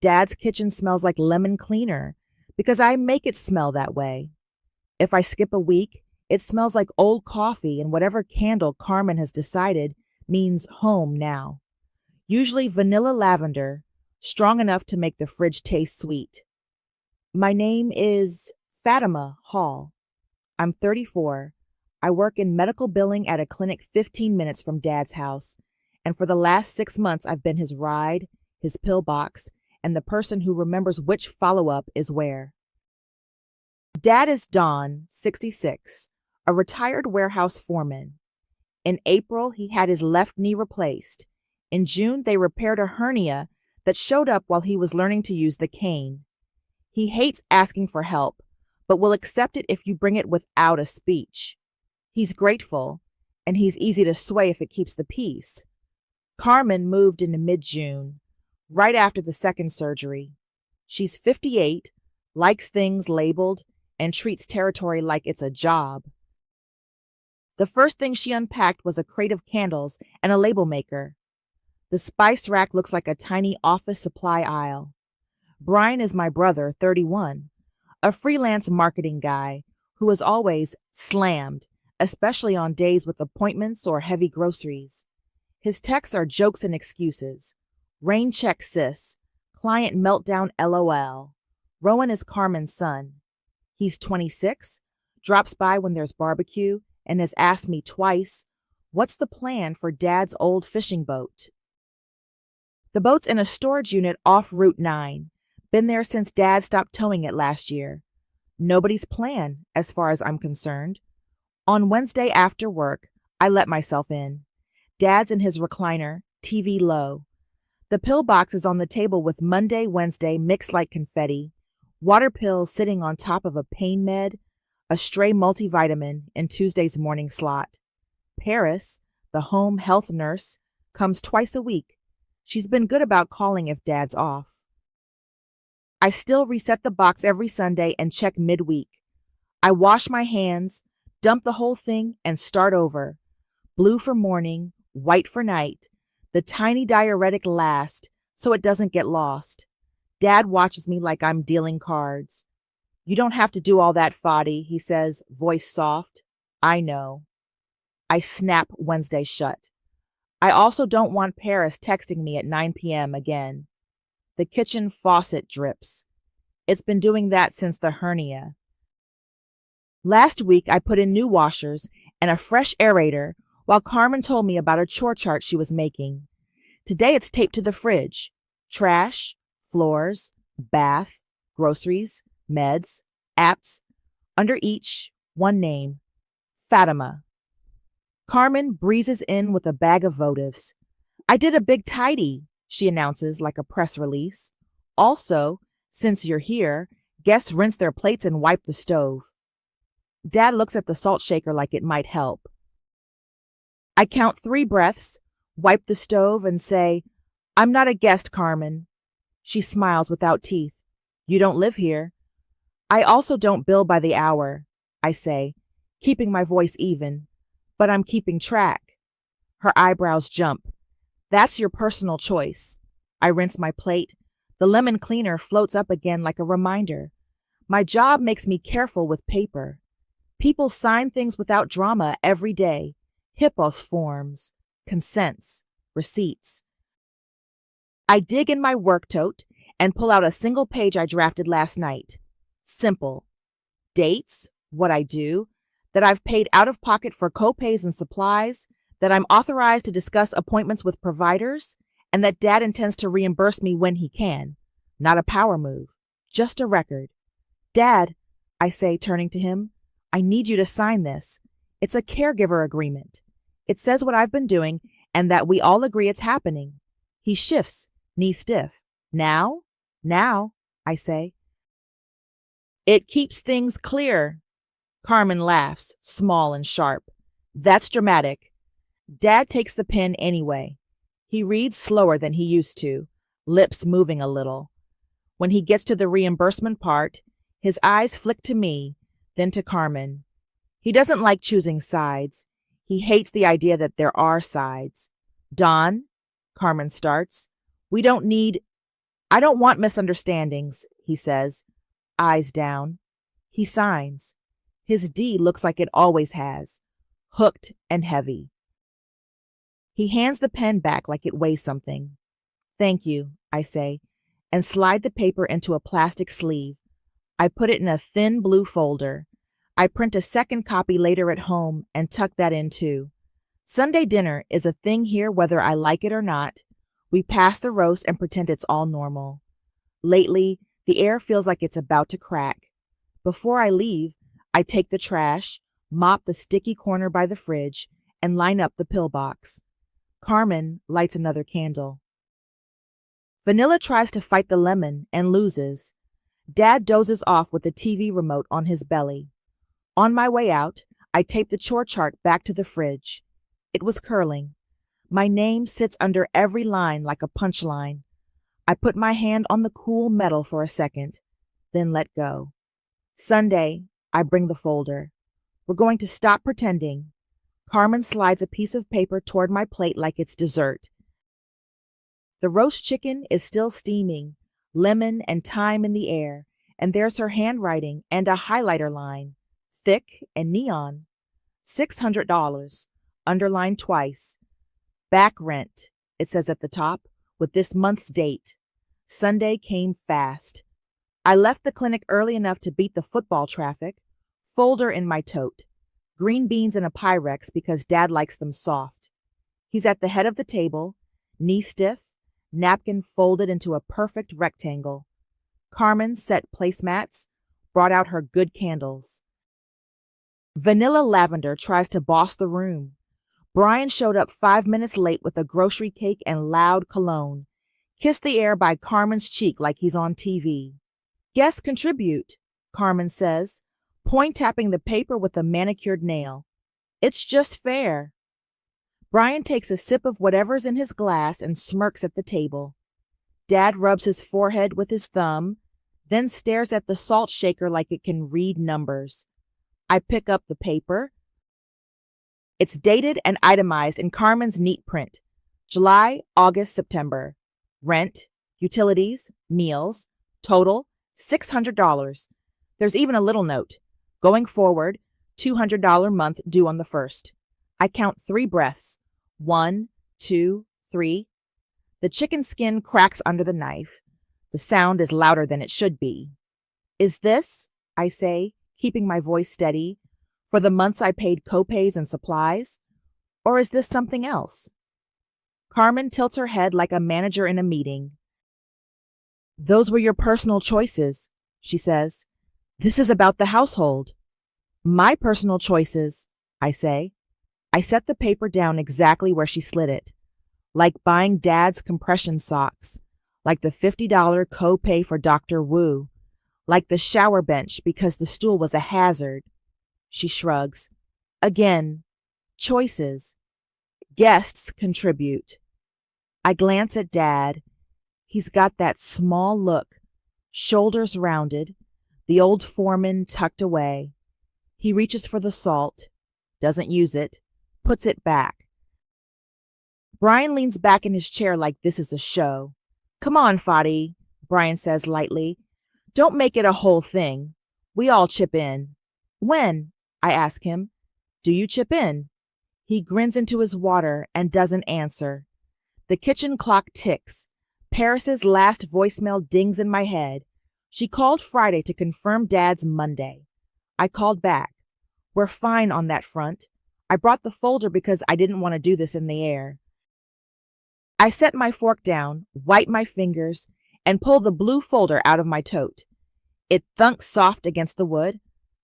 Dad's kitchen smells like lemon cleaner because I make it smell that way. If I skip a week, it smells like old coffee and whatever candle Carmen has decided means home now. Usually vanilla lavender, strong enough to make the fridge taste sweet. My name is Fatima Hall. I'm 34. I work in medical billing at a clinic 15 minutes from Dad's house, and for the last 6 months I've been his ride, his pillbox, and the person who remembers which follow-up is where. Dad is Don, 66, a retired warehouse foreman. In April, he had his left knee replaced. In June, they repaired a hernia that showed up while he was learning to use the cane. He hates asking for help, but will accept it if you bring it without a speech. He's grateful, and he's easy to sway if it keeps the peace. Carmen moved in mid-June, right after the second surgery. She's 58, likes things labeled, and treats territory like it's a job. The first thing she unpacked was a crate of candles and a label maker. The spice rack looks like a tiny office supply aisle. Brian is my brother, 31, a freelance marketing guy who is always slammed, especially on days with appointments or heavy groceries. His texts are jokes and excuses. Rain check sis, client meltdown LOL. Rowan is Carmen's son. He's 26, drops by when there's barbecue, and has asked me twice, what's the plan for Dad's old fishing boat? The boat's in a storage unit off Route 9. Been there since Dad stopped towing it last year. Nobody's plan, as far as I'm concerned. On Wednesday after work, I let myself in. Dad's in his recliner, TV low. The pill box is on the table with Monday, Wednesday mixed like confetti, water pills sitting on top of a pain med, a stray multivitamin in Tuesday's morning slot. Paris, the home health nurse, comes twice a week. She's been good about calling if Dad's off. I still reset the box every Sunday and check midweek. I wash my hands, dump the whole thing, and start over. Blue for morning, white for night. The tiny diuretic last, so it doesn't get lost. Dad watches me like I'm dealing cards. You don't have to do all that, Fadi, he says, voice soft. I know. I snap Wednesday shut. I also don't want Paris texting me at 9 p.m. again. The kitchen faucet drips. It's been doing that since the hernia. Last week, I put in new washers and a fresh aerator while Carmen told me about a chore chart she was making. Today, it's taped to the fridge. Trash, floors, bath, groceries, meds, apps. Under each, one name. Fatima. Carmen breezes in with a bag of votives. I did a big tidy, she announces like a press release. Also, since you're here, guests rinse their plates and wipe the stove. Dad looks at the salt shaker like it might help. I count 3 breaths, wipe the stove, and say, I'm not a guest, Carmen. She smiles without teeth. You don't live here. I also don't bill by the hour, I say, keeping my voice even. But I'm keeping track. Her eyebrows jump. That's your personal choice. I rinse my plate. The lemon cleaner floats up again like a reminder. My job makes me careful with paper. People sign things without drama every day. HIPAA forms, consents, receipts. I dig in my work tote and pull out a single page I drafted last night. Simple. Dates, what I do, that I've paid out of pocket for co-pays and supplies, that I'm authorized to discuss appointments with providers, and that Dad intends to reimburse me when he can. Not a power move, just a record. Dad, I say, turning to him, I need you to sign this. It's a caregiver agreement. It says what I've been doing and that we all agree it's happening. He shifts, knee stiff. Now, I say. It keeps things clear. Carmen laughs, small and sharp. That's dramatic. Dad takes the pen anyway. He reads slower than he used to, lips moving a little. When he gets to the reimbursement part, his eyes flick to me, then to Carmen. He doesn't like choosing sides. He hates the idea that there are sides. Don, Carmen starts, we don't need. I don't want misunderstandings, he says, eyes down. He signs. His D looks like it always has, hooked and heavy. He hands the pen back like it weighs something. Thank you, I say, and slide the paper into a plastic sleeve. I put it in a thin blue folder. I print a second copy later at home and tuck that in too. Sunday dinner is a thing here whether I like it or not. We pass the roast and pretend it's all normal. Lately, the air feels like it's about to crack. Before I leave, I take the trash, mop the sticky corner by the fridge, and line up the pillbox. Carmen lights another candle. Vanilla tries to fight the lemon and loses. Dad dozes off with the TV remote on his belly. On my way out, I tape the chore chart back to the fridge. It was curling. My name sits under every line like a punchline. I put my hand on the cool metal for a second, then let go. Sunday, I bring the folder. We're going to stop pretending. Carmen slides a piece of paper toward my plate like it's dessert. The roast chicken is still steaming, lemon and thyme in the air, and there's her handwriting and a highlighter line, thick and neon. $600, underlined twice. Back rent, it says at the top, with this month's date. Sunday came fast. I left the clinic early enough to beat the football traffic. Folder in my tote. Green beans in a Pyrex because Dad likes them soft. He's at the head of the table, knee stiff, napkin folded into a perfect rectangle. Carmen set placemats, brought out her good candles. Vanilla Lavender tries to boss the room. Brian showed up 5 minutes late with a grocery cake and loud cologne. Kissed the air by Carmen's cheek like he's on TV. Guests contribute, Carmen says, point-tapping the paper with a manicured nail. It's just fair. Brian takes a sip of whatever's in his glass and smirks at the table. Dad rubs his forehead with his thumb, then stares at the salt shaker like it can read numbers. I pick up the paper. It's dated and itemized in Carmen's neat print. July, August, September. Rent, utilities, meals, total, $600. There's even a little note. Going forward, $200 month due on the 1st. I count 3 breaths. 1, 2, 3. The chicken skin cracks under the knife. The sound is louder than it should be. Is this, I say, keeping my voice steady, for the months I paid copays and supplies? Or is this something else? Carmen tilts her head like a manager in a meeting. Those were your personal choices, she says. This is about the household. My personal choices, I say. I set the paper down exactly where she slid it. Like buying Dad's compression socks. Like the $50 copay for Dr. Wu. Like the shower bench because the stool was a hazard. She shrugs. Again, choices. Guests contribute. I glance at Dad. He's got that small look, shoulders rounded, the old foreman tucked away. He reaches for the salt, doesn't use it, puts it back. Brian leans back in his chair like this is a show. Come on, Fadi, Brian says lightly. Don't make it a whole thing. We all chip in. When? I ask him. Do you chip in? He grins into his water and doesn't answer. The kitchen clock ticks. Paris's last voicemail dings in my head. She called Friday to confirm Dad's Monday. I called back. We're fine on that front. I brought the folder because I didn't want to do this in the air. I set my fork down, wipe my fingers, and pull the blue folder out of my tote. It thunks soft against the wood.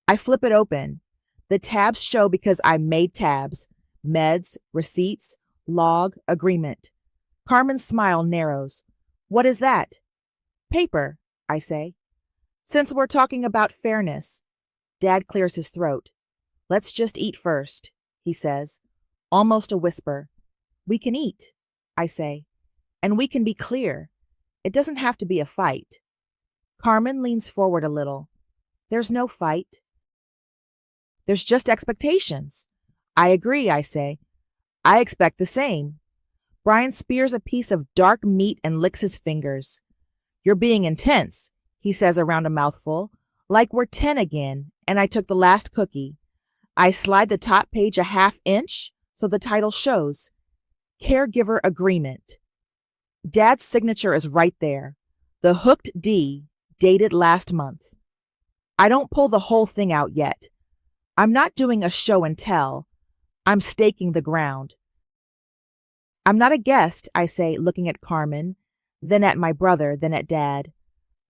I flip it open. The tabs show because I made tabs. Meds, receipts, log, agreement. Carmen's smile narrows. What is that? Paper, I say. Since we're talking about fairness. Dad clears his throat. Let's just eat first, he says, almost a whisper. We can eat, I say, and we can be clear. It doesn't have to be a fight. Carmen leans forward a little. There's no fight. There's just expectations. I agree, I say. I expect the same. Brian spears a piece of dark meat and licks his fingers. You're being intense, he says around a mouthful, like we're 10 again, and I took the last cookie. I slide the top page a half inch so the title shows Caregiver Agreement. Dad's signature is right there. The hooked D, dated last month. I don't pull the whole thing out yet. I'm not doing a show and tell. I'm staking the ground. I'm not a guest, I say, looking at Carmen, then at my brother, then at Dad.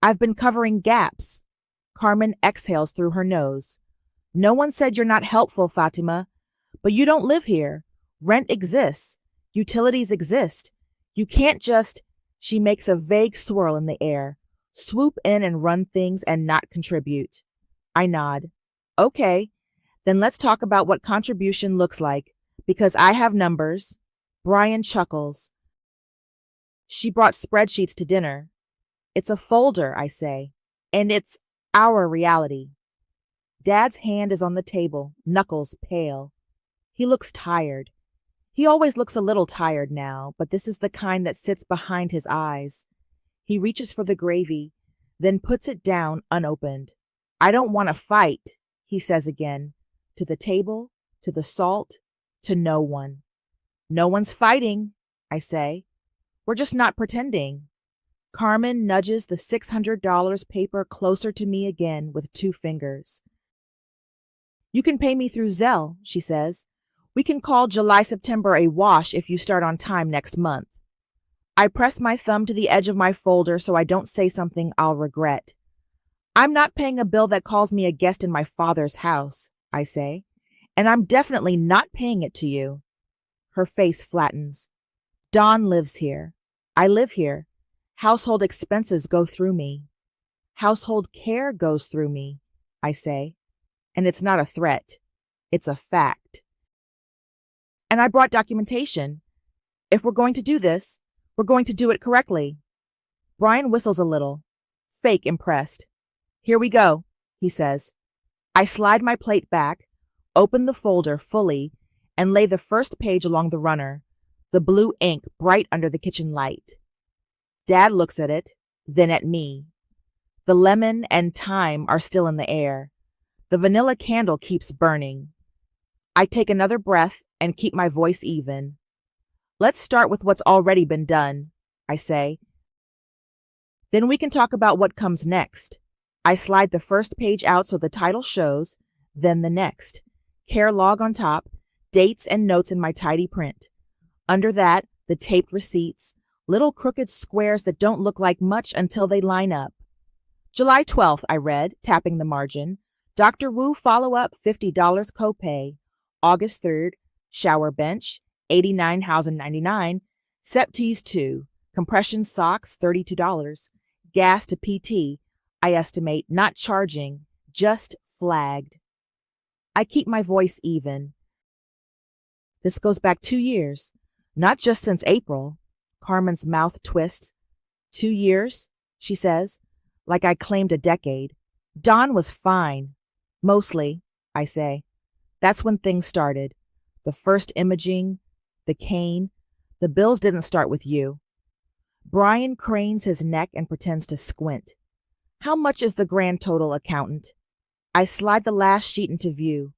I've been covering gaps. Carmen exhales through her nose. No one said you're not helpful, Fatima. But you don't live here. Rent exists. Utilities exist. You can't just... She makes a vague swirl in the air. Swoop in and run things and not contribute. I nod. Okay, then let's talk about what contribution looks like, because I have numbers. Brian chuckles. She brought spreadsheets to dinner. It's a folder, I say, and it's our reality. Dad's hand is on the table, knuckles pale. He looks tired. He always looks a little tired now, but this is the kind that sits behind his eyes. He reaches for the gravy, then puts it down unopened. I don't want to fight, he says again, to the table, to the salt, to no one. No one's fighting, I say. We're just not pretending. Carmen nudges the $600 paper closer to me again with 2 fingers. You can pay me through Zelle, she says. We can call July-September a wash if you start on time next month. I press my thumb to the edge of my folder so I don't say something I'll regret. I'm not paying a bill that calls me a guest in my father's house, I say, and I'm definitely not paying it to you. Her face flattens. Dawn lives here. I live here. Household expenses go through me. Household care goes through me, I say, and it's not a threat. It's a fact. And I brought documentation. If we're going to do this, we're going to do it correctly. Brian whistles a little, fake impressed. Here we go, he says. I slide my plate back, open the folder fully, and lay the first page along the runner, the blue ink bright under the kitchen light. Dad looks at it, then at me. The lemon and thyme are still in the air. The vanilla candle keeps burning. I take another breath and keep my voice even. Let's start with what's already been done, I say. Then we can talk about what comes next. I slide the first page out so the title shows, then the next. Care log on top, dates and notes in my tidy print. Under that, the taped receipts, little crooked squares that don't look like much until they line up. July 12th, I read, tapping the margin. Dr. Wu follow-up, $50 copay. August 3rd, shower bench, $89.99. Septees 2, compression socks, $32. Gas to PT, I estimate not charging, just flagged. I keep my voice even. This goes back 2 years, not just since April. Carmen's mouth twists. 2 years, she says, like I claimed a decade. Dawn was fine. Mostly, I say. That's when things started. The first imaging, the cane. The bills didn't start with you. Brian cranes his neck and pretends to squint. How much is the grand total, accountant? I slide the last sheet into view.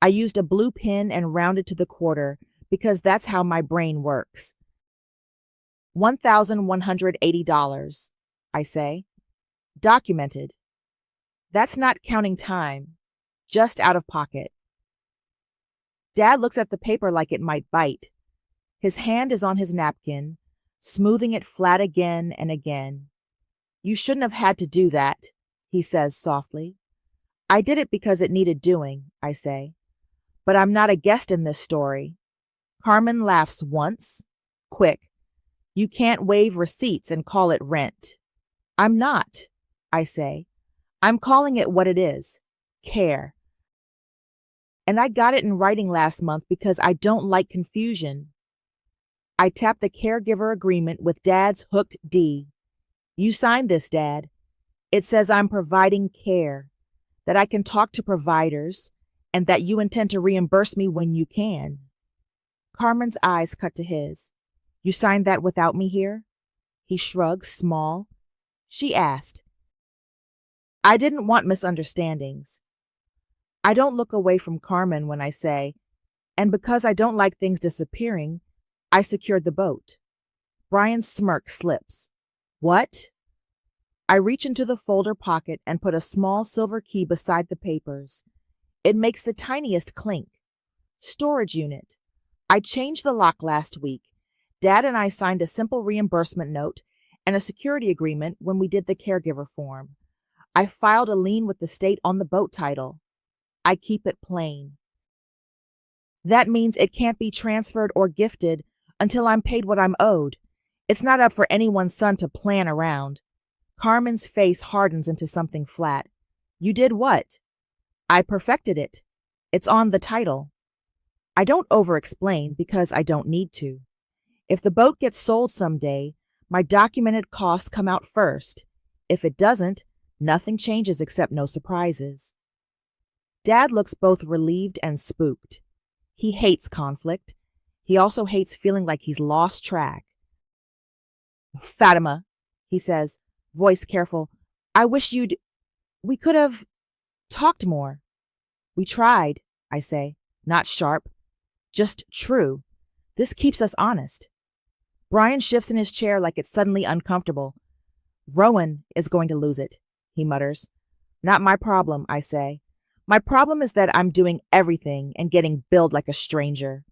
I used a blue pen and rounded to the quarter because that's how my brain works. $1,180, I say. Documented. That's not counting time, just out of pocket. Dad looks at the paper like it might bite. His hand is on his napkin, smoothing it flat again and again. You shouldn't have had to do that, he says softly. I did it because it needed doing, I say. But I'm not a guest in this story. Carmen laughs once. Quick. You can't waive receipts and call it rent. I'm not, I say. I'm calling it what it is. Care. And I got it in writing last month because I don't like confusion. I tap the caregiver agreement with Dad's hooked D. You signed this, Dad. It says I'm providing care, that I can talk to providers, and that you intend to reimburse me when you can. Carmen's eyes cut to his. You signed that without me here? He shrugs, small. She asked. I didn't want misunderstandings. I don't look away from Carmen when I say, and because I don't like things disappearing, I secured the boat. Brian's smirk slips. What? I reach into the folder pocket and put a small silver key beside the papers. It makes the tiniest clink. Storage unit. I changed the lock last week. Dad and I signed a simple reimbursement note and a security agreement when we did the caregiver form. I filed a lien with the state on the boat title. I keep it plain. That means it can't be transferred or gifted until I'm paid what I'm owed. It's not up for anyone's son to plan around. Carmen's face hardens into something flat. You did what? I perfected it. It's on the title. I don't over-explain because I don't need to. If the boat gets sold someday, my documented costs come out first. If it doesn't, nothing changes except no surprises. Dad looks both relieved and spooked. He hates conflict. He also hates feeling like he's lost track. Fatima, he says, voice careful, we could have talked more. We tried, I say, not sharp, just true. This keeps us honest. Brian shifts in his chair like it's suddenly uncomfortable. Rowan is going to lose it, he mutters. Not my problem, I say. My problem is that I'm doing everything and getting billed like a stranger.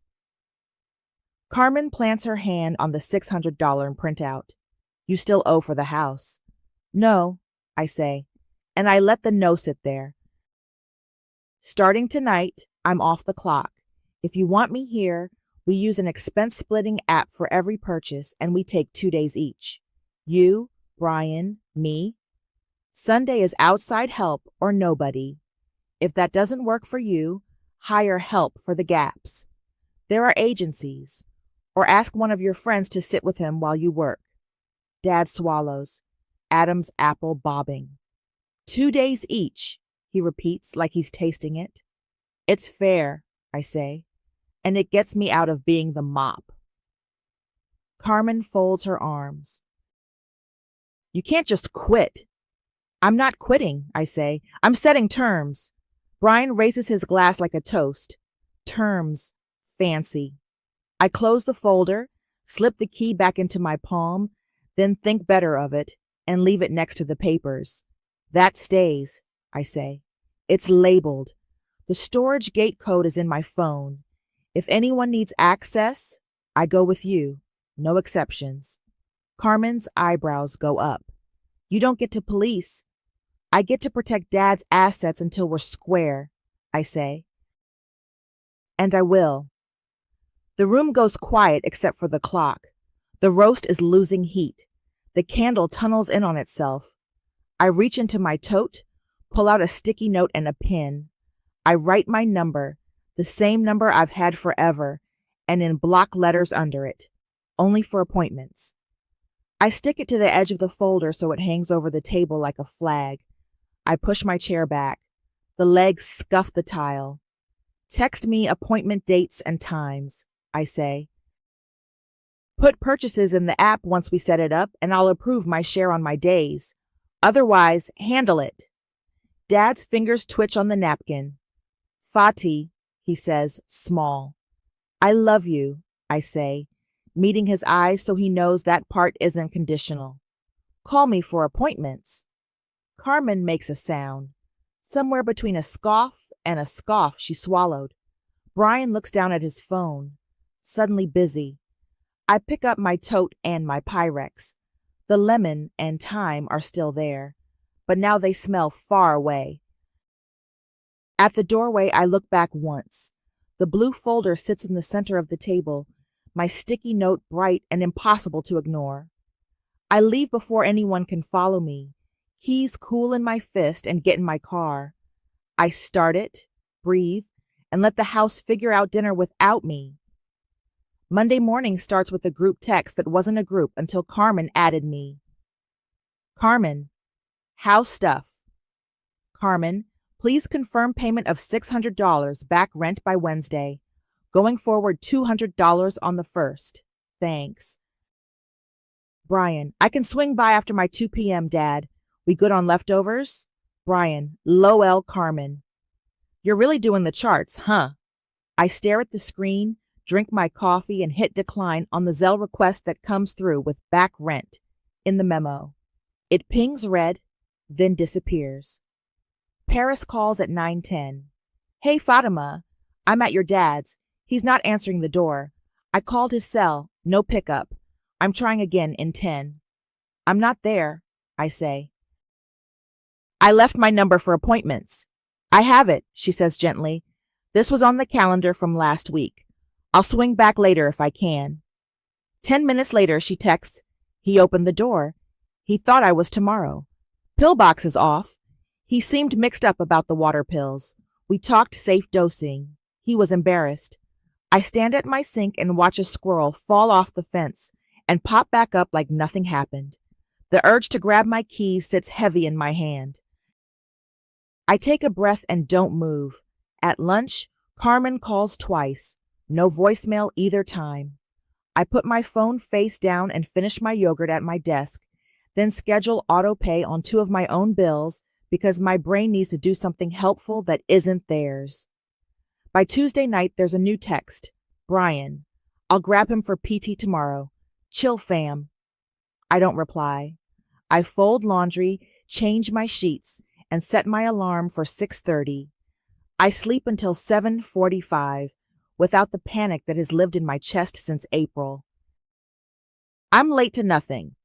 Carmen plants her hand on the $600 printout. You still owe for the house. No, I say, and I let the no sit there. Starting tonight, I'm off the clock. If you want me here, we use an expense-splitting app for every purchase, and we take 2 days each. You, Brian, me. Sunday is outside help or nobody. If that doesn't work for you, hire help for the gaps. There are agencies. Or ask one of your friends to sit with him while you work. Dad swallows, Adam's apple bobbing. 2 days each, he repeats like he's tasting it. It's fair, I say, and it gets me out of being the mop. Carmen folds her arms. You can't just quit. I'm not quitting, I say. I'm setting terms. Brian raises his glass like a toast. Terms. Fancy. I close the folder, slip the key back into my palm, then think better of it and leave it next to the papers. That stays, I say. It's labeled. The storage gate code is in my phone. If anyone needs access, I go with you. No exceptions. Carmen's eyebrows go up. You don't get to police. I get to protect Dad's assets until we're square, I say. And I will. The room goes quiet except for the clock. The roast is losing heat. The candle tunnels in on itself. I reach into my tote, pull out a sticky note and a pen. I write my number, the same number I've had forever, and in block letters under it, only for appointments. I stick it to the edge of the folder so it hangs over the table like a flag. I push my chair back. The legs scuff the tile. Text me appointment dates and times, I say. Put purchases in the app once we set it up, and I'll approve my share on my days. Otherwise, handle it. Dad's fingers twitch on the napkin. Fatih, he says, small. I love you, I say, meeting his eyes so he knows that part isn't conditional. Call me for appointments. Carmen makes a sound. Somewhere between a scoff and a scoff she swallowed. Brian looks down at his phone, suddenly busy. I pick up my tote and my Pyrex. The lemon and thyme are still there, but now they smell far away. At the doorway, I look back once. The blue folder sits in the center of the table, my sticky note bright and impossible to ignore. I leave before anyone can follow me, keys cool in my fist, and get in my car. I start it, breathe, and let the house figure out dinner without me. Monday morning starts with a group text that wasn't a group until Carmen added me. Carmen, house stuff. Carmen, please confirm payment of $600 back rent by Wednesday. Going forward $200 on the 1st. Thanks. Brian, I can swing by after my 2 p.m., Dad. We good on leftovers? Brian, Lowell Carmen. You're really doing the charts, huh? I stare at the screen, drink my coffee, and hit decline on the Zelle request that comes through with back rent in the memo. It pings red, then disappears. Paris calls at 9:10. Hey, Fatima, I'm at your dad's. He's not answering the door. I called his cell, no pickup. I'm trying again in 10. I'm not there, I say. I left my number for appointments. I have it, she says gently. This was on the calendar from last week. I'll swing back later if I can. 10 minutes later, she texts, he opened the door. He thought I was tomorrow. Pillbox is off. He seemed mixed up about the water pills. We talked safe dosing. He was embarrassed. I stand at my sink and watch a squirrel fall off the fence and pop back up like nothing happened. The urge to grab my keys sits heavy in my hand. I take a breath and don't move. At lunch, Carmen calls twice. No voicemail either time. I put my phone face down and finish my yogurt at my desk, then schedule auto pay on 2 of my own bills because my brain needs to do something helpful that isn't theirs. By Tuesday night, there's a new text. Brian. I'll grab him for PT tomorrow. Chill, fam. I don't reply. I fold laundry, change my sheets, and set my alarm for 6:30. I sleep until 7:45 without the panic that has lived in my chest since April. I'm late to nothing.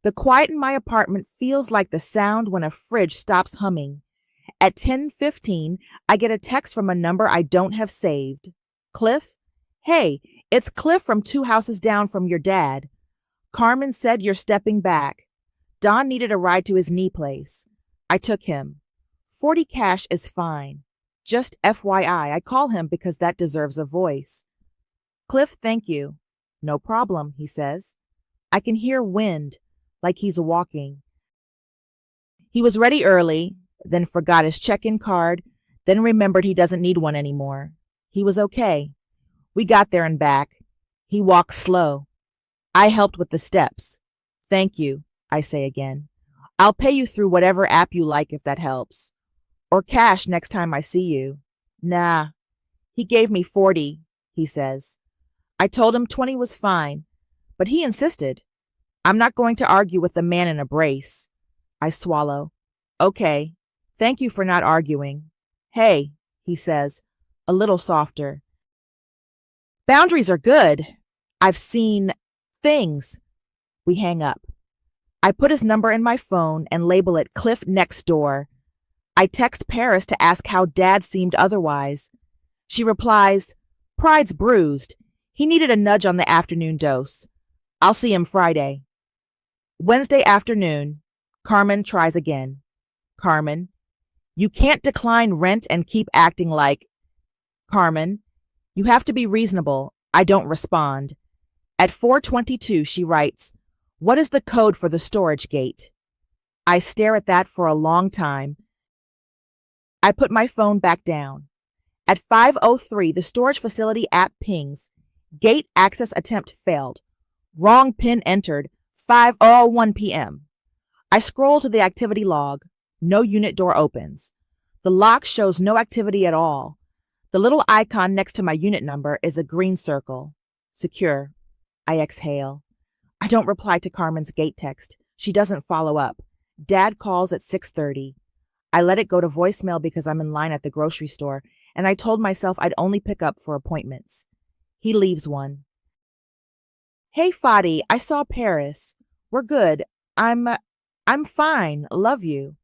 The quiet in my apartment feels like the sound when a fridge stops humming. At 10:15, I get a text from a number I don't have saved. Cliff? Hey, it's Cliff from 2 houses down from your dad. Carmen said you're stepping back. Don needed a ride to his knee place. I took him. 40 cash is fine. Just FYI, I call him because that deserves a voice. Cliff, thank you. No problem, he says. I can hear wind, like he's walking. He was ready early, then forgot his check-in card, then remembered he doesn't need one anymore. He was okay. We got there and back. He walks slow. I helped with the steps. Thank you, I say again. I'll pay you through whatever app you like if that helps. Or cash next time I see you. Nah. He gave me 40, he says. I told him 20 was fine, but he insisted. I'm not going to argue with a man in a brace. I swallow. Okay. Thank you for not arguing. Hey, he says, a little softer. Boundaries are good. I've seen things. We hang up. I put his number in my phone and label it Cliff Next Door. I text Paris to ask how Dad seemed otherwise. She replies, Pride's bruised. He needed a nudge on the afternoon dose. I'll see him Friday. Wednesday afternoon, Carmen tries again. Carmen, you can't decline rent and keep acting like. Carmen, you have to be reasonable. I don't respond. At 4:22, she writes, What is the code for the storage gate? I stare at that for a long time. I put my phone back down. At 5:03, the storage facility app pings. Gate access attempt failed. Wrong PIN entered. 5:01 p.m. I scroll to the activity log. No unit door opens. The lock shows no activity at all. The little icon next to my unit number is a green circle. Secure. I exhale. I don't reply to Carmen's gate text. She doesn't follow up. Dad calls at 6:30. I let it go to voicemail because I'm in line at the grocery store, and I told myself I'd only pick up for appointments. He leaves one. Hey, Fadi, I saw Paris. We're good. I'm fine. Love you.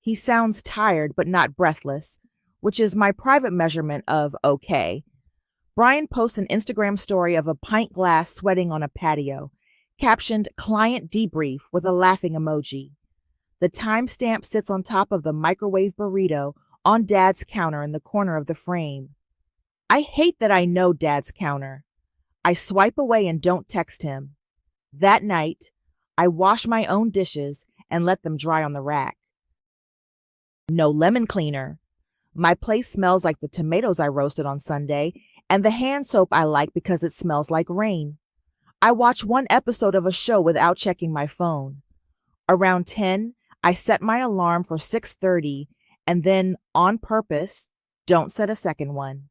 He sounds tired, but not breathless, which is my private measurement of okay. Brian posts an Instagram story of a pint glass sweating on a patio, captioned Client Debrief with a laughing emoji. The timestamp sits on top of the microwave burrito on Dad's counter in the corner of the frame. I hate that I know Dad's counter. I swipe away and don't text him. That night, I wash my own dishes and let them dry on the rack. No lemon cleaner. My place smells like the tomatoes I roasted on Sunday and the hand soap I like because it smells like rain. I watch one episode of a show without checking my phone. Around 10, I set my alarm for 6:30 and then, on purpose, don't set a second one.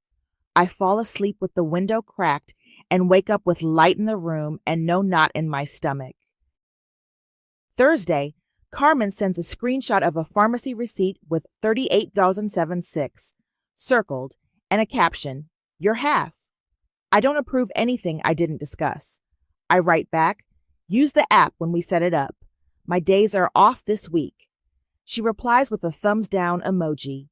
I fall asleep with the window cracked and wake up with light in the room and no knot in my stomach. Thursday, Carmen sends a screenshot of a pharmacy receipt with $38.76, circled, and a caption, "You're half." I don't approve anything I didn't discuss. I write back, "Use the app when we set it up. My days are off this week." She replies with a thumbs down emoji.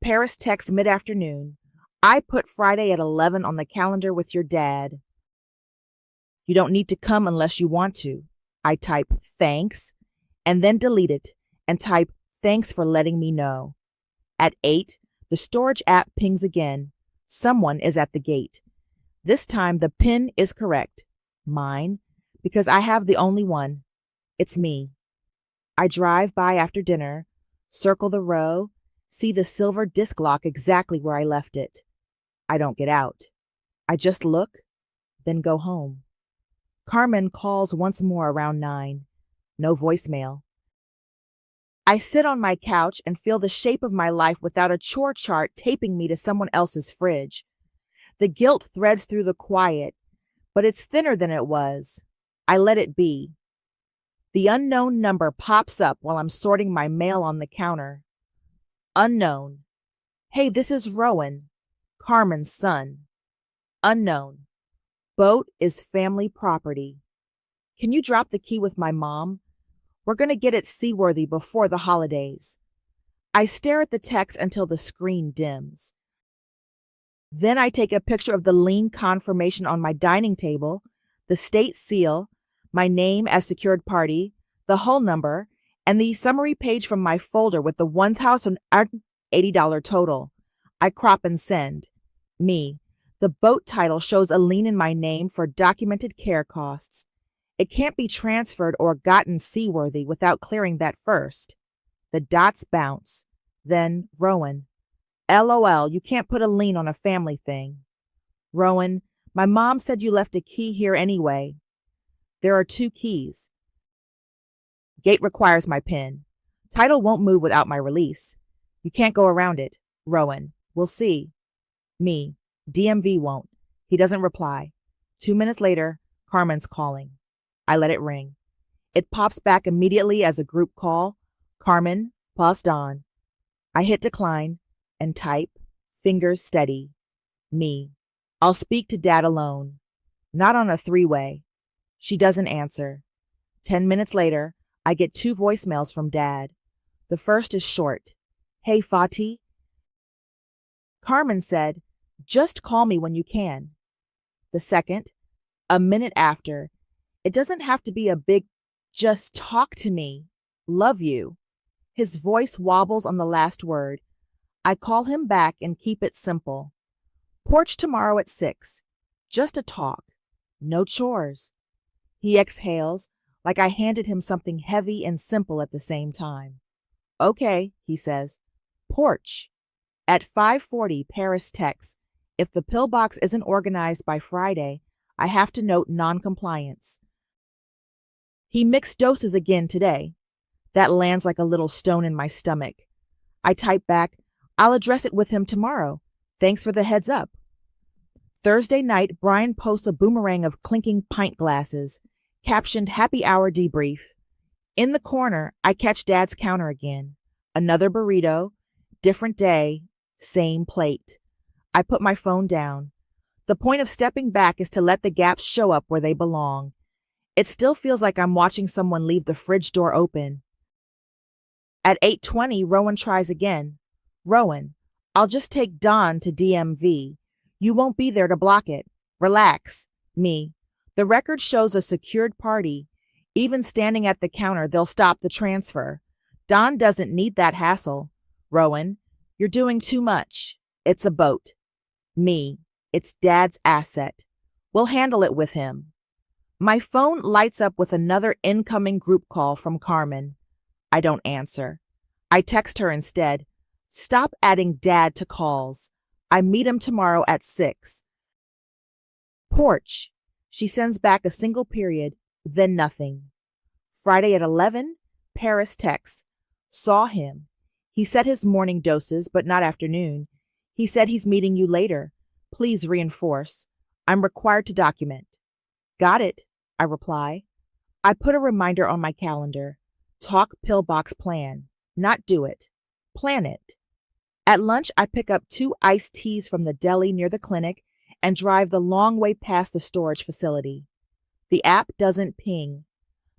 Paris texts mid-afternoon, "I put Friday at 11 on the calendar with your dad." "You don't need to come unless you want to." I type, "Thanks," and then delete it and type, "Thanks for letting me know." At 8, the storage app pings again. Someone is at the gate. This time the PIN is correct. Mine, because I have the only one. It's me. I drive by after dinner, circle the row, see the silver disc lock exactly where I left it. I don't get out. I just look, then go home. Carmen calls once more around 9. No voicemail. I sit on my couch and feel the shape of my life without a chore chart taping me to someone else's fridge. The guilt threads through the quiet, but it's thinner than it was. I let it be. The unknown number pops up while I'm sorting my mail on the counter. Unknown. "Hey, this is Rowan, Carmen's son." Unknown. "Boat is family property. Can you drop the key with my mom? We're going to get it seaworthy before the holidays." I stare at the text until the screen dims. Then I take a picture of the lien confirmation on my dining table, the state seal, my name as secured party, the hull number, and the summary page from my folder with the $1,080 total. I crop and send. Me. The boat title shows a lien in my name for documented care costs. It can't be transferred or gotten seaworthy without clearing that first. The dots bounce. Then Rowan. LOL, you can't put a lien on a family thing. Rowan, my mom said you left a key here anyway. There are 2 keys. Gate requires my PIN. Title won't move without my release. You can't go around it. Rowan, we'll see. Me, DMV won't. He doesn't reply. 2 minutes later, Carmen's calling. I let it ring. It pops back immediately as a group call. Carmen, paused on. I hit decline and type, fingers steady. Me. I'll speak to Dad alone. Not on a 3-way. She doesn't answer. 10 minutes later, I get 2 voicemails from Dad. The first is short. Hey, Fatih. Carmen said, just call me when you can. The second, a minute after, it doesn't have to be a big, just talk to me. Love you. His voice wobbles on the last word. I call him back and keep it simple. Porch tomorrow at 6. Just a talk. No chores. He exhales, like I handed him something heavy and simple at the same time. Okay, he says. Porch. At 5:40, Paris texts, if the pillbox isn't organized by Friday, I have to note non-compliance. He mixed doses again today. That lands like a little stone in my stomach. I type back, I'll address it with him tomorrow. Thanks for the heads up. Thursday night, Brian posts a boomerang of clinking pint glasses, captioned Happy Hour Debrief. In the corner, I catch Dad's counter again. Another burrito, different day, same plate. I put my phone down. The point of stepping back is to let the gaps show up where they belong. It still feels like I'm watching someone leave the fridge door open. At 8:20, Rowan tries again. Rowan, I'll just take Don to DMV. You won't be there to block it. Relax. Me. The record shows a secured party. Even standing at the counter, they'll stop the transfer. Don doesn't need that hassle. Rowan, you're doing too much. It's a boat. Me. It's Dad's asset. We'll handle it with him. My phone lights up with another incoming group call from Carmen. I don't answer. I text her instead. Stop adding Dad to calls. I meet him tomorrow at 6. Porch. She sends back a single period, then nothing. Friday at 11, Paris texts. Saw him. He said his morning doses, but not afternoon. He said he's meeting you later. Please reinforce. I'm required to document. Got it, I reply. I put a reminder on my calendar. Talk pillbox plan. Not do it. Plan it. At lunch, I pick up 2 iced teas from the deli near the clinic and drive the long way past the storage facility. The app doesn't ping.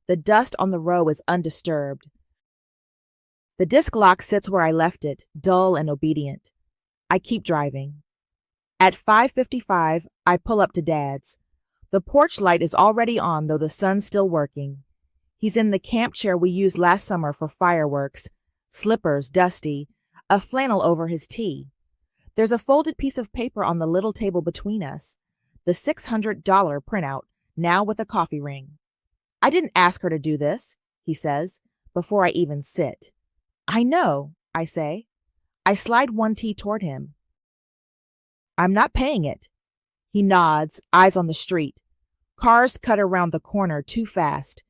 The dust on the row is undisturbed. The disc lock sits where I left it, dull and obedient. I keep driving. At 5:55, I pull up to Dad's. The porch light is already on, though the sun's still working. He's in the camp chair we used last summer for fireworks, slippers dusty, a flannel over his tea. There's a folded piece of paper on the little table between us, the $600 printout, now with a coffee ring. I didn't ask her to do this, he says, before I even sit. I know, I say. I slide 1 tea toward him. I'm not paying it. He nods, eyes on the street. Cars cut around the corner too fast.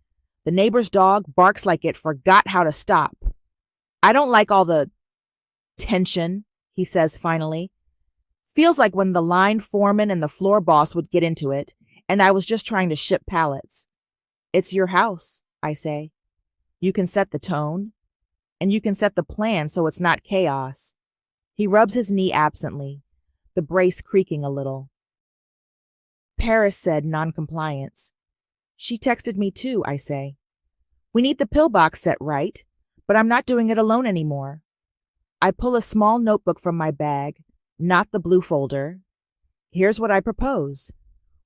The neighbor's dog barks like it forgot how to stop. I don't like all the tension, he says finally. Feels like when the line foreman and the floor boss would get into it, and I was just trying to ship pallets. It's your house, I say. You can set the tone, and you can set the plan so it's not chaos. He rubs his knee absently, the brace creaking a little. Paris said noncompliance. She texted me too, I say. We need the pillbox set right, but I'm not doing it alone anymore. I pull a small notebook from my bag, not the blue folder. Here's what I propose.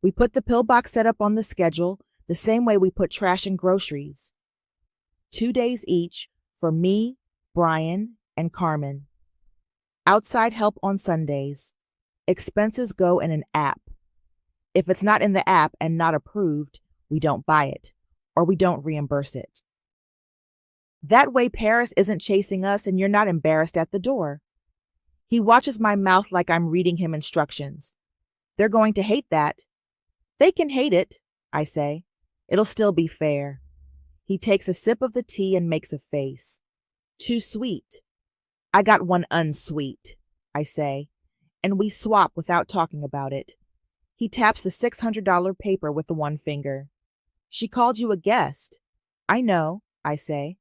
We put the pillbox set up on the schedule the same way we put trash and groceries. 2 days each for me, Brian, and Carmen. Outside help on Sundays. Expenses go in an app. If it's not in the app and not approved, we don't buy it, or we don't reimburse it. That way Paris isn't chasing us and you're not embarrassed at the door. He watches my mouth like I'm reading him instructions. They're going to hate that. They can hate it, I say. It'll still be fair. He takes a sip of the tea and makes a face. Too sweet. I got one unsweet, I say, and we swap without talking about it. He taps the $600 paper with the one finger. She called you a guest. I know, I say.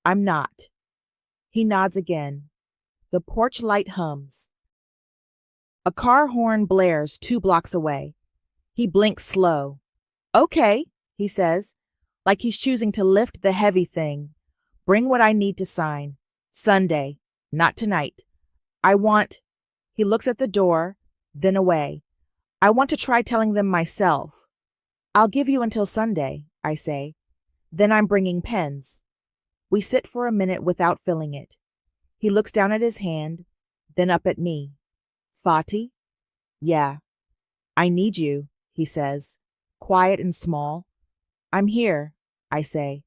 I'm not. He nods again. The porch light hums. A car horn blares 2 blocks away. He blinks slow. Okay, he says, like he's choosing to lift the heavy thing. Bring what I need to sign. Sunday, not tonight. I want... He looks at the door, then away. I want to try telling them myself. I'll give you until Sunday, I say. Then I'm bringing pens. We sit for a minute without filling it. He looks down at his hand, then up at me. Fati? Yeah. I need you, he says, quiet and small. I'm here, I say.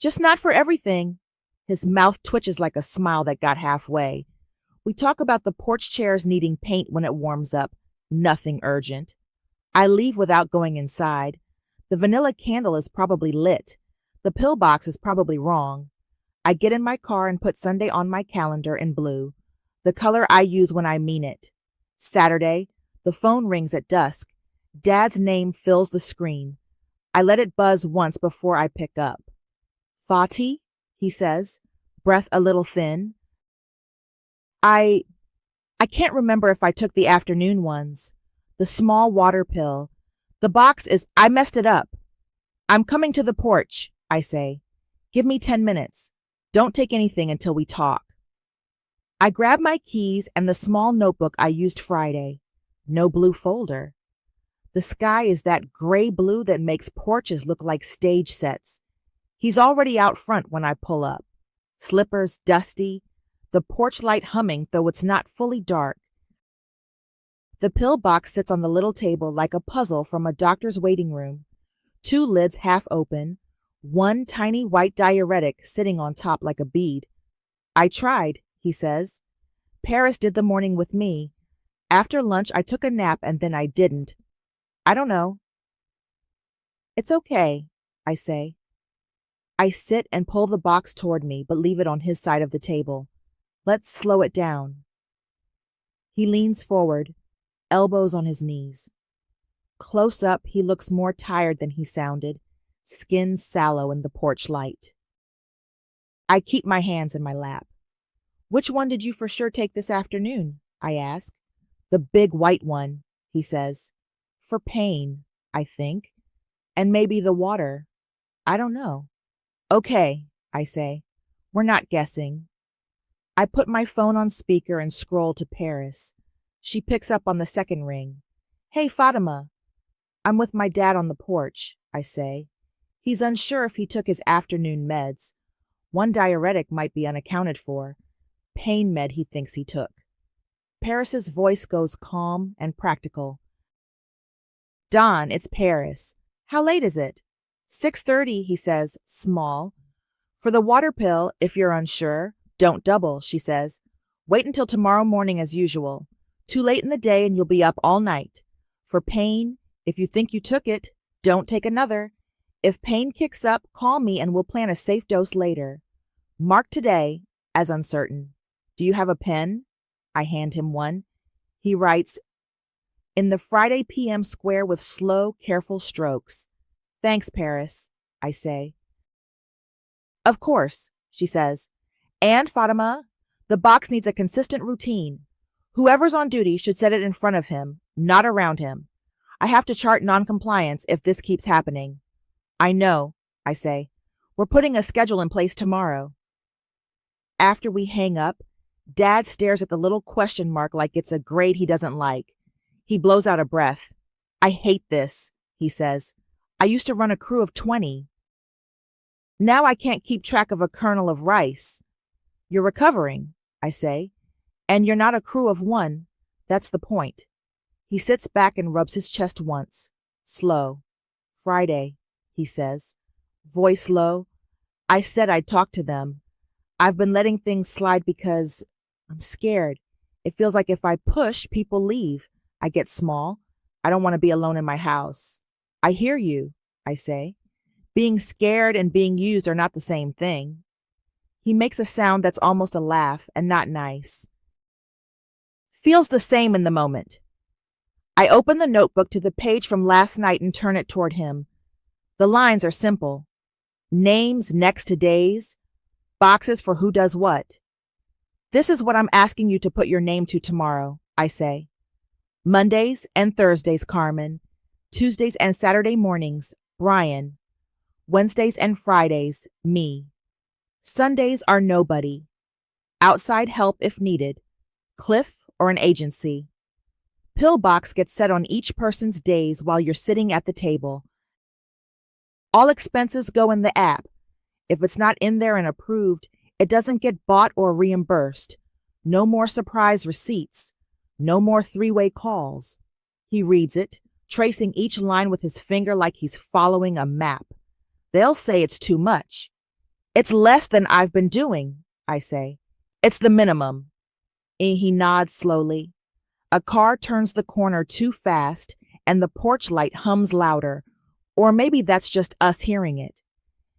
Just not for everything. His mouth twitches like a smile that got halfway. We talk about the porch chairs needing paint when it warms up. Nothing urgent. I leave without going inside. The vanilla candle is probably lit. The pillbox is probably wrong. I get in my car and put Sunday on my calendar in blue, the color I use when I mean it. Saturday, the phone rings at dusk. Dad's name fills the screen. I let it buzz once before I pick up. Fati, he says, breath a little thin. I can't remember if I took the afternoon ones. The small water pill. The box is, I messed it up. I'm coming to the porch, I say. Give me 10 minutes. Don't take anything until we talk. I grab my keys and the small notebook I used Friday. No blue folder. The sky is that gray blue that makes porches look like stage sets. He's already out front when I pull up. Slippers dusty, the porch light humming though it's not fully dark. The pill box sits on the little table like a puzzle from a doctor's waiting room. 2 lids half open, 1 tiny white diuretic sitting on top like a bead. I tried, he says. Paris did the morning with me. After lunch I took a nap and then I didn't. I don't know. It's okay, I say. I sit and pull the box toward me, but leave it on his side of the table. Let's slow it down. He leans forward, elbows on his knees. Close up, he looks more tired than he sounded, skin sallow in the porch light. I keep my hands in my lap. Which one did you for sure take this afternoon? I ask. The big white one, he says. For pain, I think. And maybe the water. I don't know. Okay, I say. We're not guessing. I put my phone on speaker and scroll to Paris. She picks up on the second ring. Hey, Fatima. I'm with my dad on the porch, I say. He's unsure if he took his afternoon meds. One diuretic might be unaccounted for. Pain med he thinks he took. Paris's voice goes calm and practical. Don, it's Paris. How late is it? 6:30, he says, small. For the water pill, if you're unsure, don't double, she says. Wait until tomorrow morning as usual. Too late in the day and you'll be up all night. For pain, if you think you took it, don't take another. If pain kicks up, call me and we'll plan a safe dose later. Mark today as uncertain. Do you have a pen? I hand him one. He writes, in the Friday PM square with slow, careful strokes. Thanks, Paris, I say. Of course, she says. And, Fatima, the box needs a consistent routine. Whoever's on duty should set it in front of him, not around him. I have to chart noncompliance if this keeps happening. I know, I say. We're putting a schedule in place tomorrow. After we hang up, Dad stares at the little question mark like it's a grade he doesn't like. He blows out a breath. I hate this, he says. I used to run a crew of 20. Now I can't keep track of a kernel of rice. You're recovering, I say. And you're not a crew of 1. That's the point. He sits back and rubs his chest once. Slow. Friday, he says. Voice low. I said I'd talk to them. I've been letting things slide because I'm scared. It feels like if I push, people leave. I get small. I don't want to be alone in my house. I hear you, I say. Being scared and being used are not the same thing. He makes a sound that's almost a laugh and not nice. Feels the same in the moment. I open the notebook to the page from last night and turn it toward him. The lines are simple. Names next to days. Boxes for who does what. This is what I'm asking you to put your name to tomorrow, I say. Mondays and Thursdays, Carmen. Tuesdays and Saturday mornings, Brian. Wednesdays and Fridays, me. Sundays are nobody. Outside help if needed. Cliff or an agency. Pill box gets set on each person's days while you're sitting at the table. All expenses go in the app. If it's not in there and approved, it doesn't get bought or reimbursed. No more surprise receipts. No more three-way calls. He reads it, tracing each line with his finger like he's following a map. They'll say it's too much. It's less than I've been doing, I say. It's the minimum. He nods slowly. A car turns the corner too fast and the porch light hums louder, or maybe that's just us hearing it.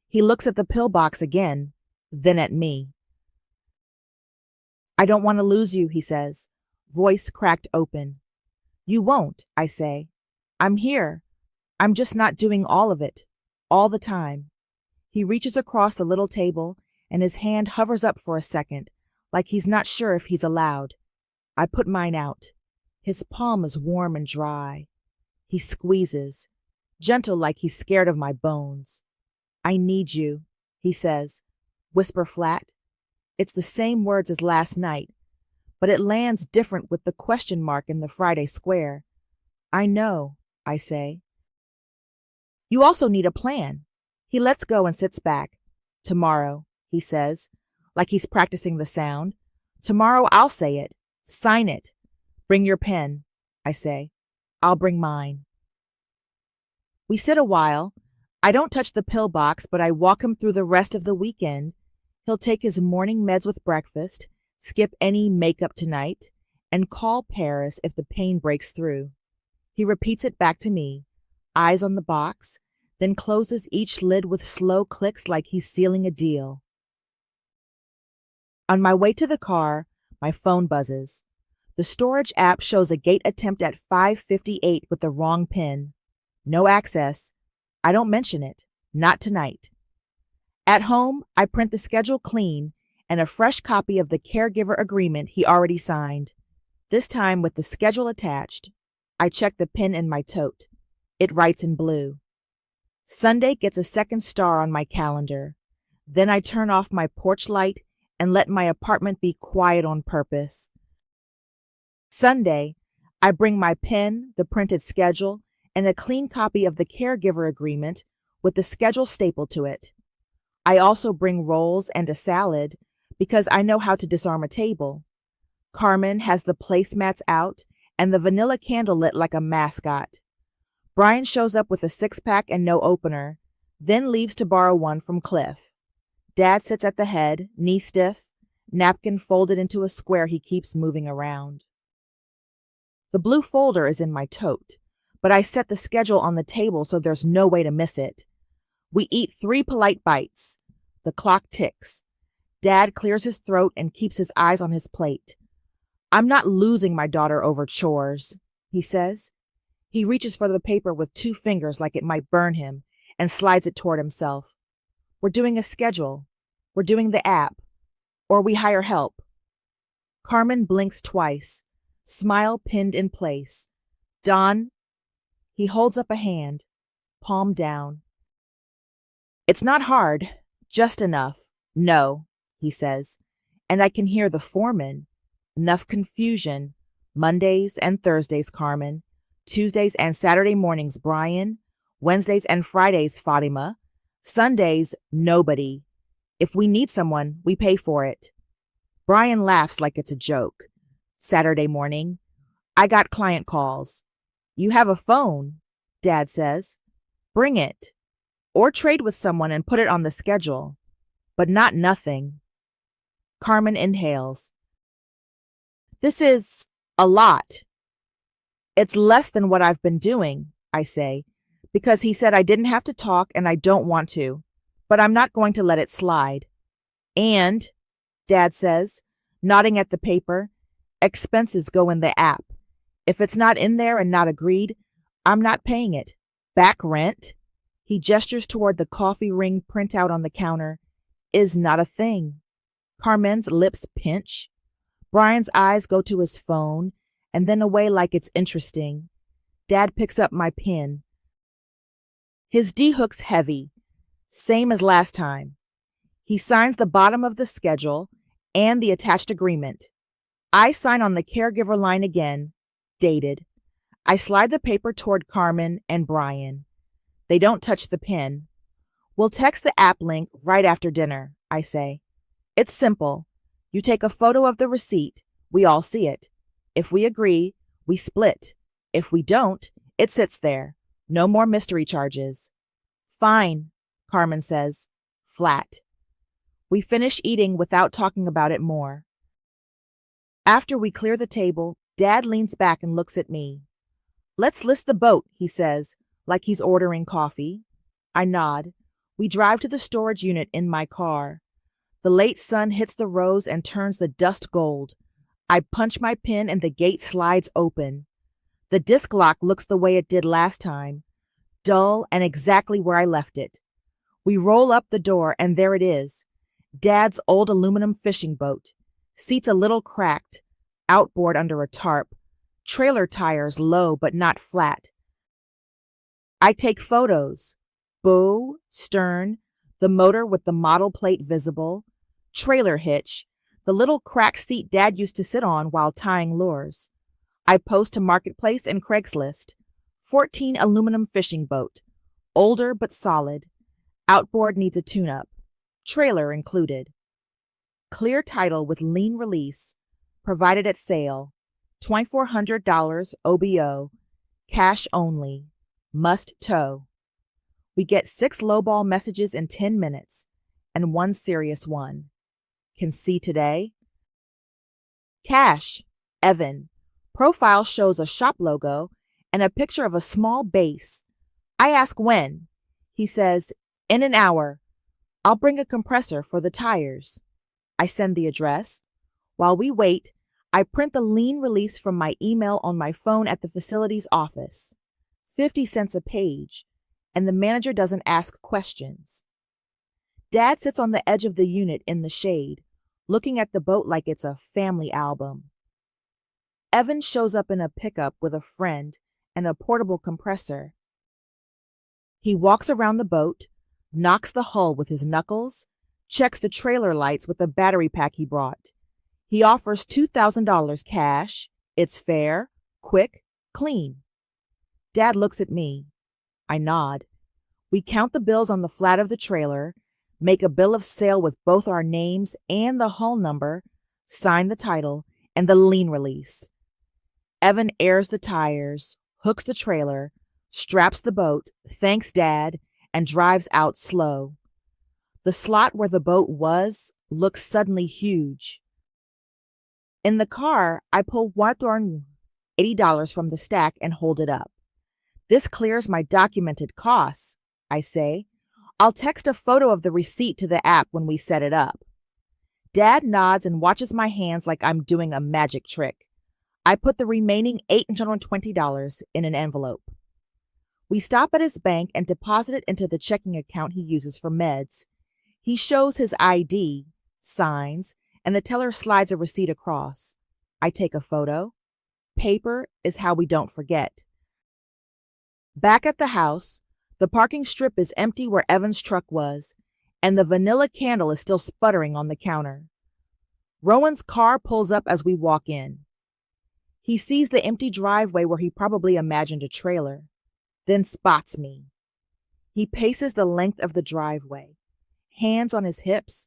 He looks at the pill box again, then at me. I don't want to lose you, he says, voice cracked open. You won't, I say. I'm here. I'm just not doing all of it, all the time. He reaches across the little table and his hand hovers up for a second, like he's not sure if he's allowed. I put mine out. His palm is warm and dry. He squeezes, gentle like he's scared of my bones. I need you, he says, whisper flat. It's the same words as last night, but it lands different with the question mark in the Friday square. I know, I say. You also need a plan. He lets go and sits back. Tomorrow, he says, like he's practicing the sound. Tomorrow I'll say it. Sign it. Bring your pen, I say. I'll bring mine. We sit a while. I don't touch the pill box, but I walk him through the rest of the weekend. He'll take his morning meds with breakfast, skip any makeup tonight, and call Paris if the pain breaks through. He repeats it back to me, eyes on the box, then closes each lid with slow clicks like he's sealing a deal. On my way to the car, my phone buzzes. The storage app shows a gate attempt at 5:58 with the wrong PIN. No access. I don't mention it. Not tonight. At home, I print the schedule clean and a fresh copy of the caregiver agreement he already signed. This time with the schedule attached. I check the PIN in my tote. It writes in blue. Sunday gets a second star on my calendar. Then I turn off my porch light and let my apartment be quiet on purpose. Sunday, I bring my pen, the printed schedule, and a clean copy of the caregiver agreement with the schedule stapled to it. I also bring rolls and a salad because I know how to disarm a table. Carmen has the placemats out and the vanilla candle lit like a mascot. Brian shows up with a six-pack and no opener, then leaves to borrow one from Cliff. Dad sits at the head, knee stiff, napkin folded into a square he keeps moving around. The blue folder is in my tote, but I set the schedule on the table so there's no way to miss it. We eat 3 polite bites. The clock ticks. Dad clears his throat and keeps his eyes on his plate. I'm not losing my daughter over chores, he says. He reaches for the paper with 2 fingers like it might burn him and slides it toward himself. We're doing a schedule. We're doing the app. Or we hire help. Carmen blinks twice, smile pinned in place. Don, he holds up a hand, palm down. It's not hard, just enough. No, he says, and I can hear the foreman. Enough confusion. Mondays and Thursdays, Carmen. Tuesdays and Saturday mornings, Brian. Wednesdays and Fridays, Fatima. Sundays, nobody. If we need someone, we pay for it. Brian laughs like it's a joke. Saturday morning, I got client calls. You have a phone, Dad says. Bring it. Or trade with someone and put it on the schedule. But not nothing. Carmen inhales. This is a lot. It's less than what I've been doing, I say, because he said I didn't have to talk and I don't want to, but I'm not going to let it slide. And, Dad says, nodding at the paper, expenses go in the app. If it's not in there and not agreed, I'm not paying it. Back rent, he gestures toward the coffee ring printout on the counter, is not a thing. Carmen's lips pinch. Brian's eyes go to his phone and then away like it's interesting. Dad picks up my pen. His D-hook's heavy, same as last time. He signs the bottom of the schedule and the attached agreement. I sign on the caregiver line again, dated. I slide the paper toward Carmen and Brian. They don't touch the pen. We'll text the app link right after dinner, I say. It's simple. You take a photo of the receipt, we all see it. If we agree, we split. If we don't, it sits there. No more mystery charges. Fine, Carmen says, flat. We finish eating without talking about it more. After we clear the table, Dad leans back and looks at me. Let's list the boat, he says, like he's ordering coffee. I nod. We drive to the storage unit in my car. The late sun hits the rose and turns the dust gold. I punch my pin and the gate slides open. The disc lock looks the way it did last time, dull and exactly where I left it. We roll up the door and there it is, Dad's old aluminum fishing boat, seats a little cracked, outboard under a tarp, trailer tires low but not flat. I take photos, bow, stern, the motor with the model plate visible, trailer hitch, the little cracked seat Dad used to sit on while tying lures. I post to Marketplace and Craigslist. 14 aluminum fishing boat, older but solid. Outboard needs a tune-up. Trailer included. Clear title with lien release. Provided at sale. $2,400 OBO. Cash only. Must tow. We get 6 lowball messages in 10 minutes and 1 serious one. Can see today. Cash. Evan. Profile shows a shop logo and a picture of a small base. I ask when. He says, in an hour. I'll bring a compressor for the tires. I send the address. While we wait, I print the lien release from my email on my phone at the facility's office. 50 cents a page, and the manager doesn't ask questions. Dad sits on the edge of the unit in the shade, looking at the boat like it's a family album. Evan shows up in a pickup with a friend and a portable compressor. He walks around the boat, knocks the hull with his knuckles, checks the trailer lights with the battery pack he brought. He offers $2,000 cash. It's fair, quick, clean. Dad looks at me. I nod. We count the bills on the flat of the trailer, make a bill of sale with both our names and the hull number, sign the title, and the lien release. Evan airs the tires, hooks the trailer, straps the boat, thanks Dad, and drives out slow. The slot where the boat was looks suddenly huge. In the car, I pull $80 from the stack and hold it up. This clears my documented costs, I say. I'll text a photo of the receipt to the app when we set it up. Dad nods and watches my hands like I'm doing a magic trick. I put the remaining $820 in an envelope. We stop at his bank and deposit it into the checking account he uses for meds. He shows his ID, signs, and the teller slides a receipt across. I take a photo. Paper is how we don't forget. Back at the house, the parking strip is empty where Evan's truck was, and the vanilla candle is still sputtering on the counter. Rowan's car pulls up as we walk in. He sees the empty driveway where he probably imagined a trailer, then spots me. He paces the length of the driveway, hands on his hips,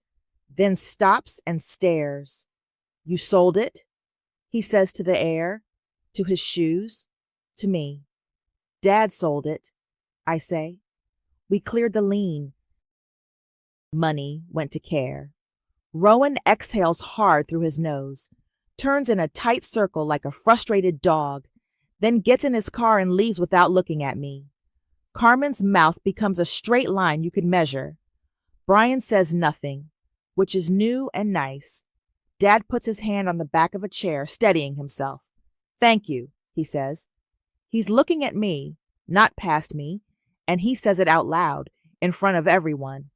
then stops and stares. You sold it? He says to the air, to his shoes, to me. Dad sold it, I say. We cleared the lien. Money went to care. Rowan exhales hard through his nose, turns in a tight circle like a frustrated dog, then gets in his car and leaves without looking at me. Carmen's mouth becomes a straight line you could measure. Brian says nothing, which is new and nice. Dad puts his hand on the back of a chair, steadying himself. Thank you, he says. He's looking at me, not past me, and he says it out loud, in front of everyone.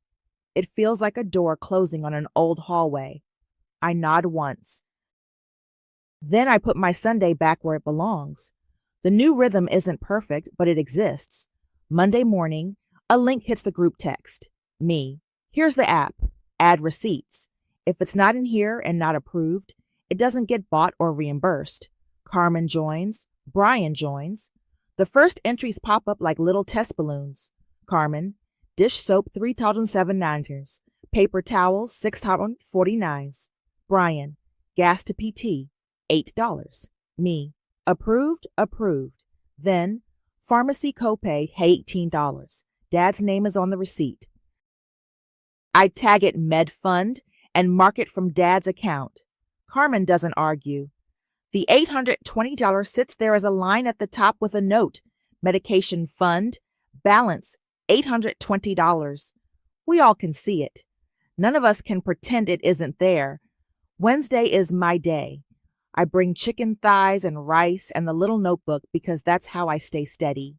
It feels like a door closing on an old hallway. I nod once. Then I put my Sunday back where it belongs. The new rhythm isn't perfect, but it exists. Monday morning, a link hits the group text. Me. Here's the app. Add receipts. If it's not in here and not approved, it doesn't get bought or reimbursed. Carmen joins. Brian joins. The first entries pop up like little test balloons. Carmen, dish soap $3,790. Paper towels $649. Brian, gas to PT $8. Me, approved. Then, pharmacy copay $18. Dad's name is on the receipt. I tag it Med Fund and mark it from Dad's account. Carmen doesn't argue. The $820 sits there as a line at the top with a note. Medication fund, balance $820. We all can see it. None of us can pretend it isn't there. Wednesday is my day. I bring chicken thighs and rice and the little notebook because that's how I stay steady.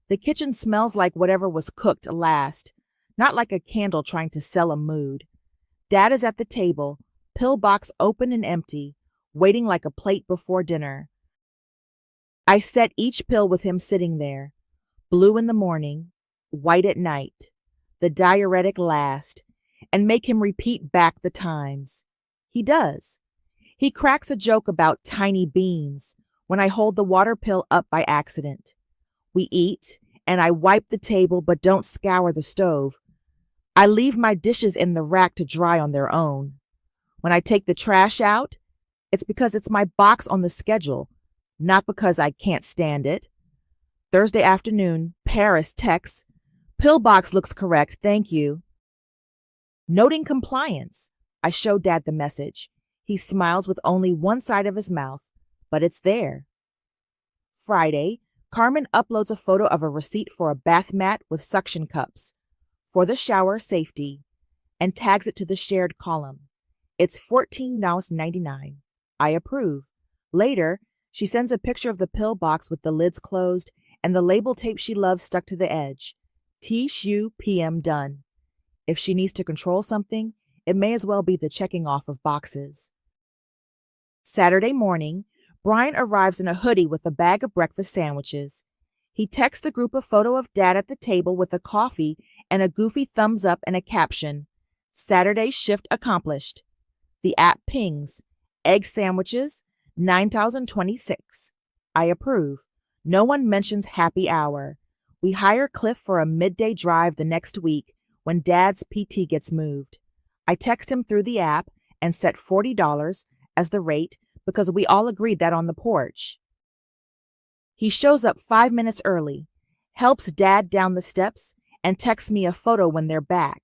The kitchen smells like whatever was cooked last, not like a candle trying to sell a mood. Dad is at the table, pill box open and empty, waiting like a plate before dinner. I set each pill with him sitting there, blue in the morning, white at night, the diuretic last, and make him repeat back the times. He does. He cracks a joke about tiny beans when I hold the water pill up by accident. We eat, and I wipe the table but don't scour the stove. I leave my dishes in the rack to dry on their own. When I take the trash out, it's because it's my box on the schedule, not because I can't stand it. Thursday afternoon, Paris texts, "Pillbox looks correct, thank you." Noting compliance, I show Dad the message. He smiles with only one side of his mouth, but it's there. Friday, Carmen uploads a photo of a receipt for a bath mat with suction cups for the shower safety and tags it to the shared column. It's $14.99. I approve. Later, she sends a picture of the pill box with the lids closed and the label tape she loves stuck to the edge. T-SHU PM done. If she needs to control something, it may as well be the checking off of boxes. Saturday morning, Brian arrives in a hoodie with a bag of breakfast sandwiches. He texts the group a photo of Dad at the table with a coffee and a goofy thumbs up and a caption, "Saturday shift accomplished." The app pings, "Egg sandwiches, 9,026. I approve. No one mentions happy hour. We hire Cliff for a midday drive the next week when Dad's PT gets moved. I text him through the app and set $40 as the rate because we all agreed that on the porch. He shows up 5 minutes early, helps Dad down the steps, and texts me a photo when they're back.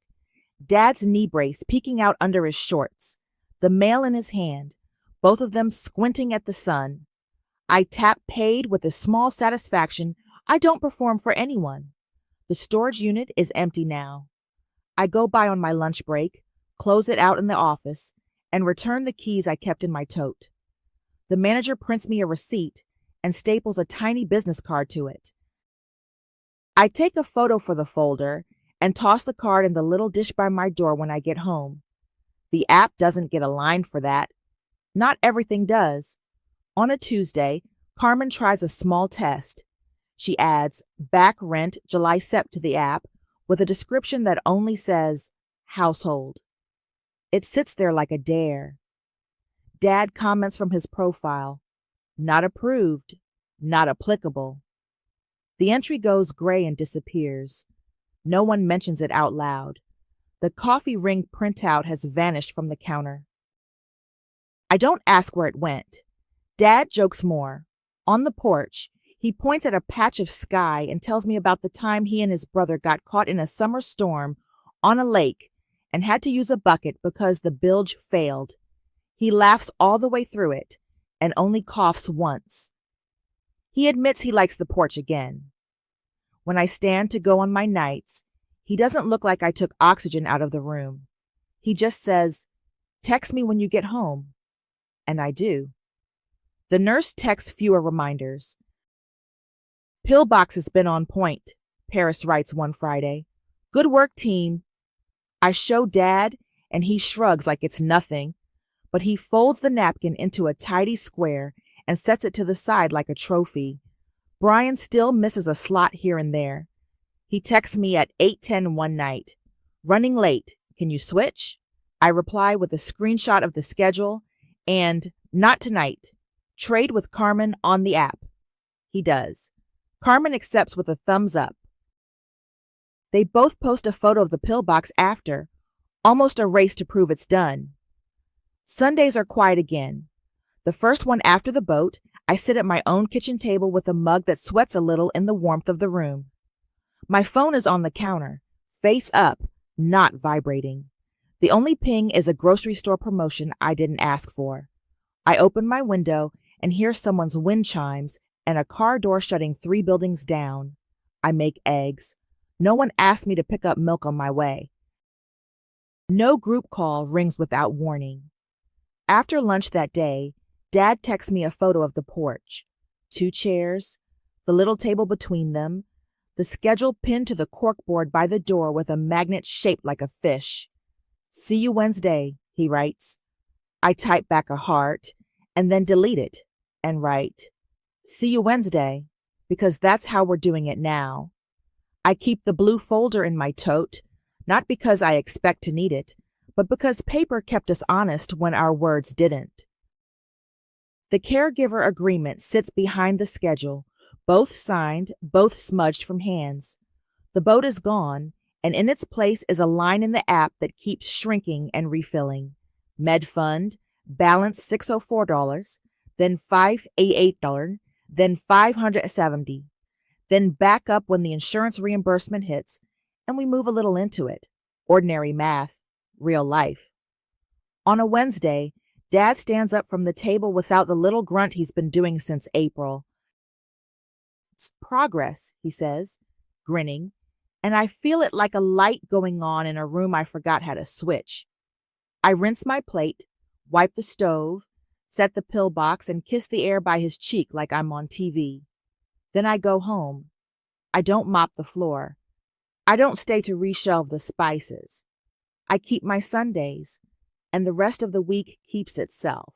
Dad's knee brace peeking out under his shorts, the mail in his hand, both of them squinting at the sun. I tap paid with a small satisfaction I don't perform for anyone. The storage unit is empty now. I go by on my lunch break, close it out in the office, and return the keys I kept in my tote. The manager prints me a receipt and staples a tiny business card to it. I take a photo for the folder and toss the card in the little dish by my door when I get home. The app doesn't get a line for that. Not everything does. On a Tuesday, Carmen tries a small test. She adds back rent July-Sep to the app with a description that only says household. It sits there like a dare. Dad comments from his profile, "Not approved, not applicable." The entry goes gray and disappears. No one mentions it out loud. The coffee ring printout has vanished from the counter. I don't ask where it went. Dad jokes more. On the porch, he points at a patch of sky and tells me about the time he and his brother got caught in a summer storm on a lake and had to use a bucket because the bilge failed. He laughs all the way through it and only coughs once. He admits he likes the porch again. When I stand to go on my nights, he doesn't look like I took oxygen out of the room. He just says, "Text me when you get home." And I do. The nurse texts fewer reminders. "Pillbox has been on point," Paris writes one Friday. "Good work, team." I show Dad, and he shrugs like it's nothing, but he folds the napkin into a tidy square and sets it to the side like a trophy. Brian still misses a slot here and there. He texts me at 8:10 one night, "Running late, can you switch?" I reply with a screenshot of the schedule and "Not tonight. Trade with Carmen on the app." He does. Carmen accepts with a thumbs up. They both post a photo of the pillbox after, almost a race to prove it's done. Sundays are quiet again. The first one after the boat, I sit at my own kitchen table with a mug that sweats a little in the warmth of the room. My phone is on the counter, face up, not vibrating. The only ping is a grocery store promotion I didn't ask for. I open my window and hear someone's wind chimes and a car door shutting 3 buildings down. I make eggs. No one asked me to pick up milk on my way. No group call rings without warning. After lunch that day, Dad texts me a photo of the porch. 2 chairs, the little table between them, the schedule pinned to the corkboard by the door with a magnet shaped like a fish. "See you Wednesday," he writes. I type back a heart and then delete it and write, "See you Wednesday," because that's how we're doing it now. I keep the blue folder in my tote, not because I expect to need it, but because paper kept us honest when our words didn't. The caregiver agreement sits behind the schedule, both signed, both smudged from hands. The boat is gone, and in its place is a line in the app that keeps shrinking and refilling. Med Fund, balance $604, then $588, then $570, then back up when the insurance reimbursement hits, and we move a little into it. Ordinary math, real life. On a Wednesday, Dad stands up from the table without the little grunt he's been doing since April. It's progress, he says, grinning, and I feel it like a light going on in a room I forgot how to switch. I rinse my plate, wipe the stove, set the pill box, and kiss the air by his cheek like I'm on TV. Then I go home. I don't mop the floor. I don't stay to reshelve the spices. I keep my Sundays, and the rest of the week keeps itself.